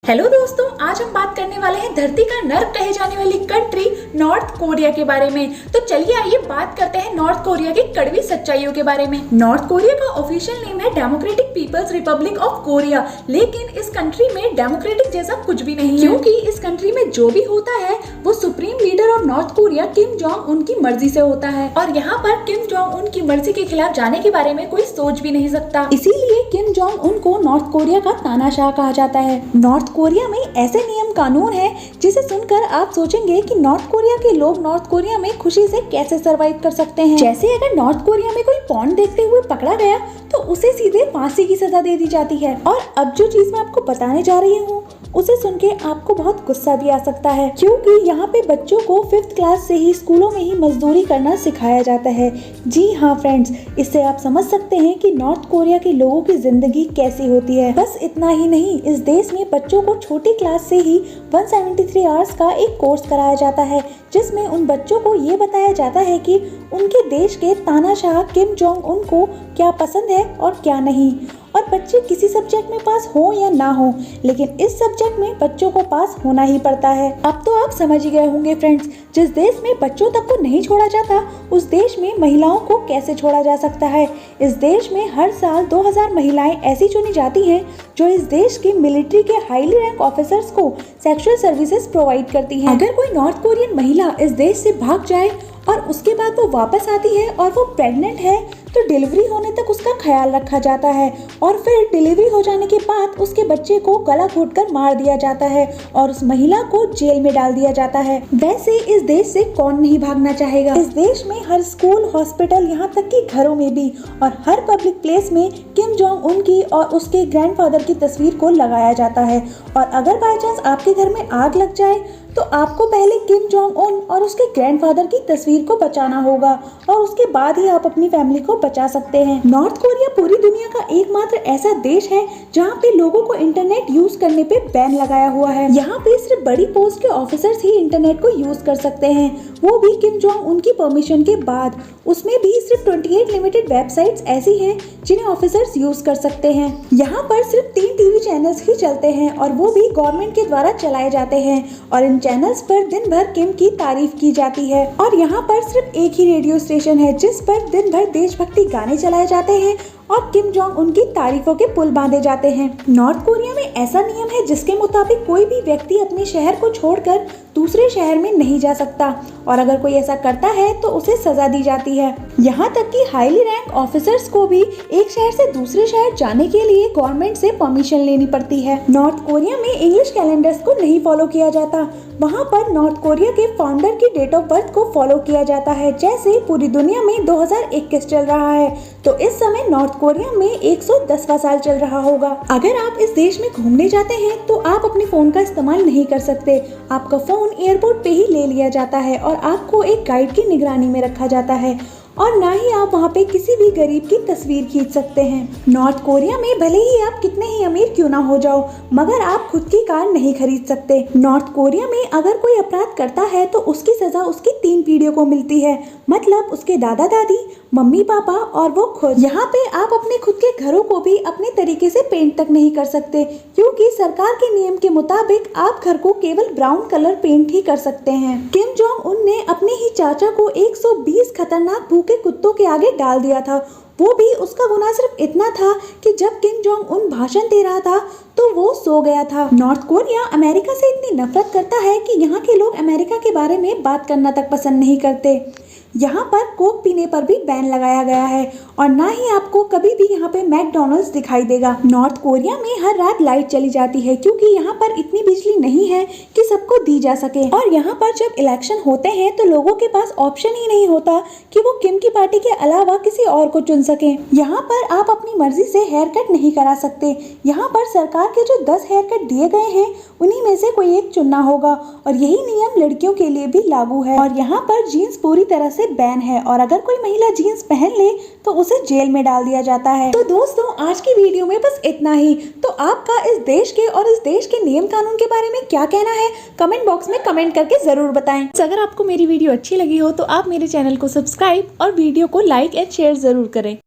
Hello दोस्तों, आज हम बात करने वाले हैं धरती का नर्क कहे जाने वाली कंट्री नॉर्थ कोरिया के बारे में। तो चलिए आइए बात करते हैं नॉर्थ कोरिया की कड़वी सच्चाइयों के बारे में। नॉर्थ कोरिया का ऑफिशियल नेम है Democratic People's Republic of Korea, लेकिन इस कंट्री में डेमोक्रेटिक जैसा कुछ भी नहीं है, क्योंकि इस कंट्री में जो भी होता है वो supreme leader of north Korea Kim Jong Un की मर्जी से होता है, और यहाँ पर किम जोंग उन की मर्जी के खिलाफ जाने के बारे में कोई सोच भी नहीं सकता। इसीलिए किम जोंग उन को नॉर्थ कोरिया का तानाशाह कहा जाता है। नॉर्थ कोरिया में ऐसे नियम कानून है जिसे सुनकर आप सोचेंगे कि नॉर्थ कोरिया के लोग नॉर्थ कोरिया में खुशी से कैसे सरवाइव कर सकते हैं। जैसे अगर नॉर्थ कोरिया में कोई पॉर्न देखते हुए पकड़ा गया तो उसे सीधे फांसी की सजा दे दी जाती है। और अब जो चीज मैं आपको बताने जा रही हूँ उसे सुन के आपको बहुत गुस्सा भी आ सकता है, क्योंकि यहाँ पे बच्चों को 5th क्लास से ही स्कूलों में ही मजदूरी करना सिखाया जाता है। जी हाँ फ्रेंड्स, इससे आप समझ सकते हैं कि नॉर्थ कोरिया के लोगों की जिंदगी कैसी होती है। बस इतना ही नहीं, इस देश में बच्चों को छोटी क्लास से ही 173 आवर्स का एक कोर्स कराया जाता है, जिसमें उन बच्चों को ये बताया जाता है कि उनके देश के तानाशाह किम जोंग उन को क्या पसंद है और क्या नहीं। और बच्चे किसी सब्जेक्ट में पास हो या ना हो, लेकिन इस सब्जेक्ट में बच्चों को पास होना ही पड़ता है। अब तो आप समझ ही गए होंगे फ्रेंड्स, जिस देश में बच्चों तक को नहीं छोड़ा जाता उस देश में महिलाओं को कैसे छोड़ा जा सकता है। इस देश में हर साल 2000 महिलाएं ऐसी चुनी जाती हैं जो इस देश के मिलिट्री के हाईली रैंक ऑफिसर्स को सेक्सुअल सर्विसेज प्रोवाइड करती हैं। अगर कोई नॉर्थ कोरियन महिला इस देश से भाग जाए और उसके बाद वो वापस आती है और वो प्रेग्नेंट है तो डिलीवरी होने तक उसका ख्याल रखा जाता है, और फिर डिलीवरी हो जाने के बाद उसके बच्चे को गला घोंटकर मार दिया जाता है और उस महिला को जेल में डाल दिया जाता है। वैसे इस देश से कौन नहीं भागना चाहेगा। इस देश में हर स्कूल, हॉस्पिटल, यहाँ तक कि घरों में भी और हर पब्लिक प्लेस में किम जोंग उन की और उसके ग्रैंडफादर की तस्वीर को लगाया जाता है। और अगर बाय चांस आपके घर में आग लग जाए तो आपको पहले किम जोंग उन और उसके ग्रैंडफादर की तस्वीर को बचाना होगा, और उसके बाद ही आप अपनी फैमिली को बचा सकते हैं। नॉर्थ कोरिया पूरी दुनिया का एकमात्र ऐसा देश है जहाँ पे लोगों को इंटरनेट यूज करने पे बैन लगाया हुआ है। यहाँ पे सिर्फ बड़ी पोस्ट के ऑफिसर्स ही इंटरनेट को यूज कर सकते हैं, वो भी किम जोंग उन की परमिशन के बाद। उसमें भी सिर्फ 28 लिमिटेड वेबसाइट्स ऐसी हैं जिन्हें ऑफिसर्स यूज कर सकते हैं। यहाँ पर सिर्फ 3 टीवी चैनल्स ही चलते हैं, और वो भी गवर्नमेंट के द्वारा चलाए जाते हैं, और इन चैनल्स पर दिन भर किम की तारीफ की जाती है। और यहाँ पर सिर्फ एक ही रेडियो स्टेशन है जिस पर दिन भर देशभक्ति गाने चलाए जाते हैं और किम जोंग उनकी तारीफों के पुल बांधे जाते हैं। नॉर्थ कोरिया में ऐसा नियम है जिसके मुताबिक कोई भी व्यक्ति अपने शहर को छोड़कर दूसरे शहर में नहीं जा सकता, और अगर कोई ऐसा करता है तो उसे सजा दी जाती है। यहाँ तक कि हाईली रैंक ऑफिसर्स को भी एक शहर से दूसरे शहर जाने के लिए गवर्नमेंट से परमिशन लेनी पड़ती है। नॉर्थ कोरिया में इंग्लिश कैलेंडर्स को नहीं फॉलो किया जाता, वहाँ पर नॉर्थ कोरिया के फाउंडर की डेट ऑफ बर्थ को फॉलो किया जाता है। जैसे पूरी दुनिया में 2021 चल रहा है तो इस समय नॉर्थ कोरिया में 110वां साल चल रहा होगा। अगर आप इस देश में घूमने जाते हैं तो आप अपने फोन का इस्तेमाल नहीं कर सकते। आपका फोन एयरपोर्ट पे ही ले लिया जाता है और आपको एक गाइड की निगरानी में रखा जाता है, और ना ही आप वहाँ पे किसी भी गरीब की तस्वीर खींच सकते हैं। नॉर्थ कोरिया में भले ही आप कितने ही अमीर क्यों ना हो जाओ, मगर आप खुद की कार नहीं खरीद सकते। नॉर्थ कोरिया में अगर कोई अपराध करता है तो उसकी सजा उसकी 3 पीढ़ियों को मिलती है, मतलब उसके दादा दादी, मम्मी पापा और वो खुद। यहाँ पे आप अपने खुद के घरों को भी अपने तरीके से पेंट तक नहीं कर सकते, क्योंकि सरकार के नियम के मुताबिक आप घर को केवल ब्राउन कलर पेंट ही कर सकते हैं। किम जोंग उन ने अपने ही चाचा को 120 खतरनाक भूखे कुत्तों के आगे डाल दिया था। वो भी उसका गुनाह सिर्फ इतना था कि जब किम जोंग उन भाषण दे रहा था तो वो सो गया था। नॉर्थ कोरिया अमेरिका से इतनी नफरत करता है कि यहाँ के लोग अमेरिका के बारे में बात करना तक पसंद नहीं करते। यहाँ पर कोक पीने पर भी बैन लगाया गया है, और ना ही आपको कभी भी यहाँ पे मैकडॉनल्ड्स दिखाई देगा। नॉर्थ कोरिया में हर रात लाइट चली जाती है, क्योंकि यहाँ पर इतनी बिजली नहीं है कि सबको दी जा सके। और यहाँ पर जब इलेक्शन होते हैं तो लोगों के पास ऑप्शन ही नहीं होता कि वो किम की पार्टी के अलावा किसी और को चुन सके। यहाँ पर आप अपनी मर्जी से हेयर कट नहीं करा सकते। यहाँ पर सरकार के जो 10 हेयर कट दिए गए हैं उन्हीं में से कोई एक चुनना होगा, और यही नियम लड़कियों के लिए भी लागू है। और यहाँ पर जीन्स पूरी तरह से बैन है, और अगर कोई महिला जीन्स पहन ले तो उसे जेल में डाल दिया जाता है। तो दोस्तों, आज की वीडियो में बस इतना ही। तो आपका इस देश के और इस देश के नियम कानून के बारे में क्या कहना है, कमेंट बॉक्स में कमेंट करके जरूर बताएं। अगर आपको मेरी वीडियो अच्छी लगी हो तो आप मेरे चैनल को सब्सक्राइब और वीडियो को लाइक एंड शेयर जरूर करें।